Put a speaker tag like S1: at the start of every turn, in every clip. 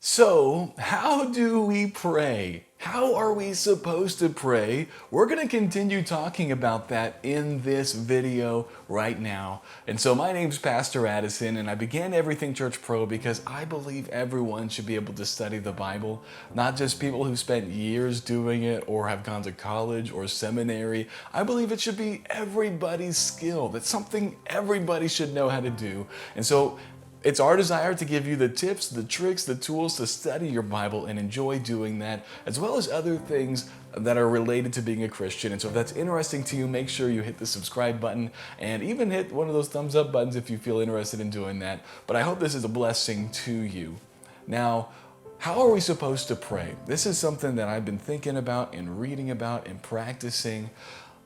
S1: So, how do we pray? How are we supposed to pray? We're going to continue talking about that in this video right now. And so my name's Pastor Addison, and I began Everything Church Pro because I believe everyone should be able to study the Bible, not just people who spent years doing it or have gone to college or seminary. I believe it should be everybody's skill. That's something everybody should know how to do. And so it's our desire to give you the tips, the tricks, the tools to study your Bible and enjoy doing that, as well as other things that are related to being a Christian. And so if that's interesting to you, make sure you hit the subscribe button and even hit one of those thumbs up buttons if you feel interested in doing that. But I hope this is a blessing to you. Now, how are we supposed to pray? This is something that I've been thinking about and reading about and practicing.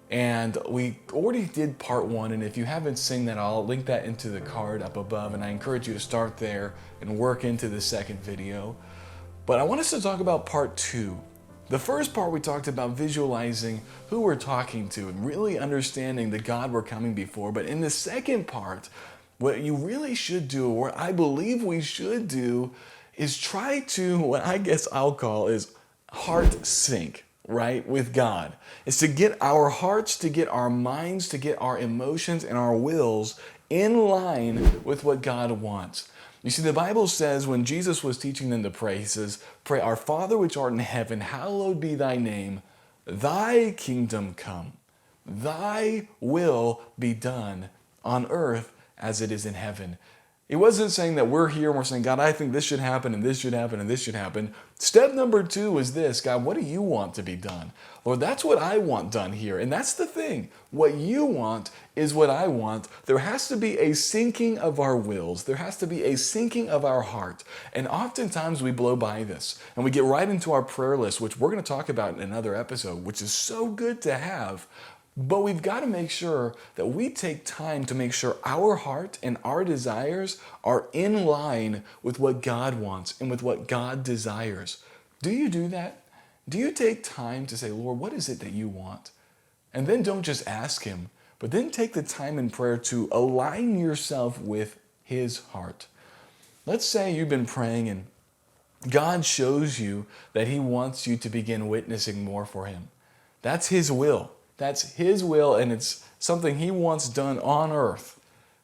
S1: And we already did part one, and if you haven't seen that, I'll link that into the card up above, and I encourage you to start there and work into the second video. But I want us to talk about part two. The first part we talked about visualizing who we're talking to and really understanding the God we're coming before. But in the second part, what you really should do, or what I believe we should do, is try to, what I guess I'll call is heart sync. Right, with God. It's to get our hearts, to get our minds, to get our emotions and our wills in line with what God wants. You see, the Bible says when Jesus was teaching them to pray, he says, "Pray, our Father which art in heaven, hallowed be thy name, thy kingdom come, thy will be done on earth as it is in heaven." He wasn't saying that we're here and we're saying, God, I think this should happen and this should happen and this should happen. Step number two is this, God, what do you want to be done? Lord, that's what I want done here. And that's the thing. What you want is what I want. There has to be a syncing of our wills. There has to be a syncing of our heart. And oftentimes we blow by this and we get right into our prayer list, which we're going to talk about in another episode, which is so good to have. But we've got to make sure that we take time to make sure our heart and our desires are in line with what God wants and with what God desires. Do you do that? Do you take time to say, Lord, what is it that you want? And then don't just ask Him, but then take the time in prayer to align yourself with His heart. Let's say you've been praying and God shows you that He wants you to begin witnessing more for Him. That's His will. That's His will, and it's something He wants done on earth.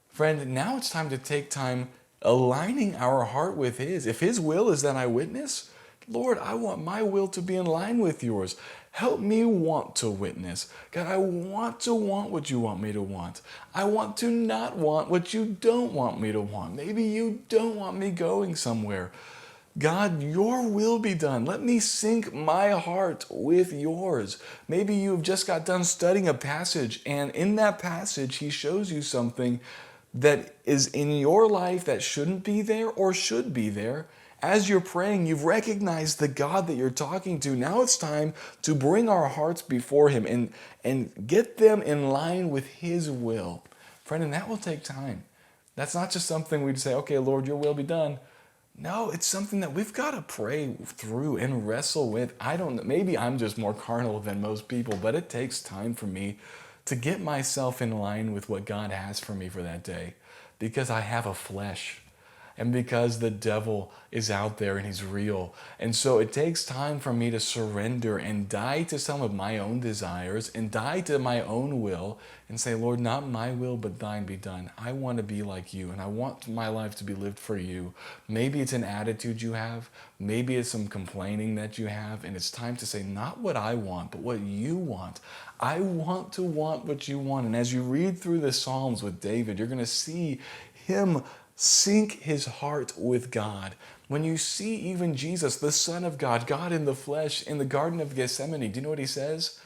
S1: Friend, now it's time to take time aligning our heart with His. If His will is that I witness, Lord, I want my will to be in line with yours. Help me want to witness. God, I want to want what you want me to want. I want to not want what you don't want me to want. Maybe you don't want me going somewhere. God, your will be done. Let me sync my heart with yours. Maybe you've just got done studying a passage, and in that passage, He shows you something that is in your life that shouldn't be there or should be there. As you're praying, you've recognized the God that you're talking to. Now it's time to bring our hearts before Him and get them in line with His will. Friend, and that will take time. That's not just something we'd say, okay, Lord, your will be done. No, it's something that we've got to pray through and wrestle with. I don't know, maybe I'm just more carnal than most people, but it takes time for me to get myself in line with what God has for me for that day, because I have a flesh and because the devil is out there and he's real. And so it takes time for me to surrender and die to some of my own desires and die to my own will and say, Lord, not my will, but thine be done. I want to be like you, and I want my life to be lived for you. Maybe it's an attitude you have. Maybe it's some complaining that you have, and it's time to say, not what I want, but what you want. I want to want what you want. And as you read through the Psalms with David, you're going to see him sync his heart with God. When you see even Jesus, the Son of God, God in the flesh, in the Garden of Gethsemane, do you know what he says?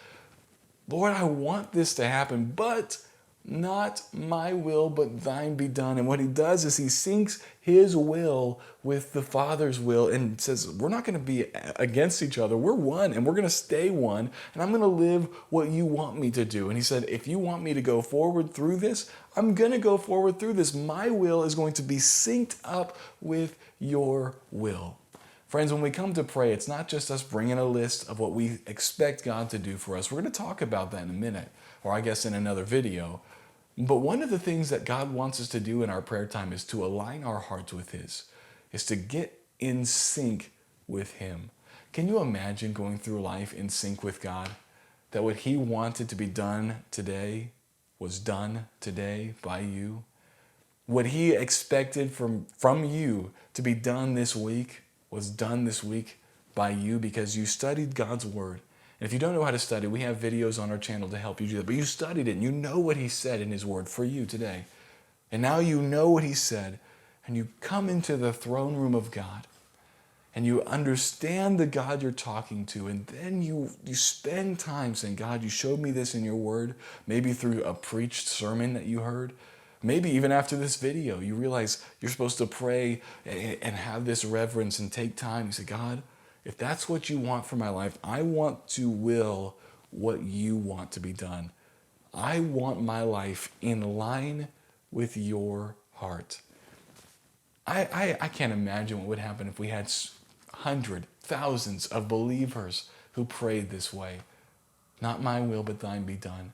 S1: Lord, I want this to happen, but not my will, but thine be done. And what he does is he syncs his will with the Father's will and says, we're not going to be against each other. We're one, and we're going to stay one, and I'm going to live what you want me to do. And he said, if you want me to go forward through this, I'm going to go forward through this. My will is going to be synced up with your will. Friends, when we come to pray, it's not just us bringing a list of what we expect God to do for us. We're going to talk about that in a minute, or I guess in another video. But one of the things that God wants us to do in our prayer time is to align our hearts with His, is to get in sync with Him. Can you imagine going through life in sync with God? That what He wanted to be done today was done today by you? What He expected from you to be done this week was done this week by you because you studied God's Word. And if you don't know how to study, we have videos on our channel to help you do that. But you studied it and you know what He said in His Word for you today. And now you know what He said, and you come into the throne room of God and you understand the God you're talking to, and then you spend time saying, God, you showed me this in your Word, maybe through a preached sermon that you heard. Maybe even after this video, you realize you're supposed to pray and have this reverence and take time. You say, God, if that's what you want for my life, I want to will what you want to be done. I want my life in line with your heart. I can't imagine what would happen if we had hundreds, thousands of believers who prayed this way. Not my will, but thine be done.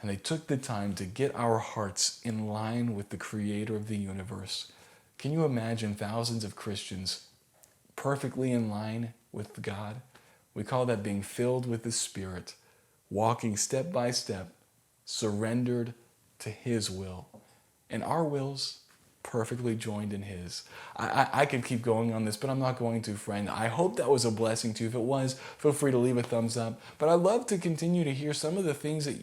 S1: And they took the time to get our hearts in line with the Creator of the universe. Can you imagine thousands of Christians perfectly in line with God? We call that being filled with the Spirit, walking step by step, surrendered to His will. And our wills perfectly joined in His. I could keep going on this, but I'm not going to, friend. I hope that was a blessing to you. If it was, feel free to leave a thumbs up. But I'd love to continue to hear some of the things that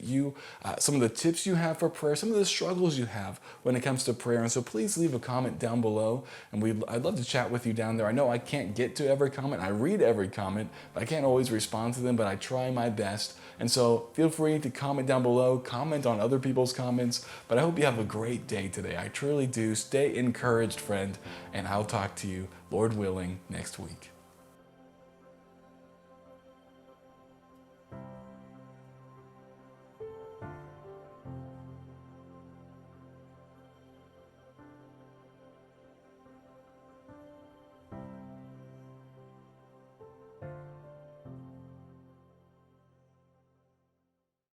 S1: some of the tips you have for prayer, some of the struggles you have when it comes to prayer. And so please leave a comment down below, and I'd love to chat with you down there. I know I can't get to every comment. I read every comment, but I can't always respond to them, but I try my best. And so feel free to comment down below, comment on other people's comments. But I hope you have a great day today. I truly do. Stay encouraged, friend, and I'll talk to you, Lord willing, next week.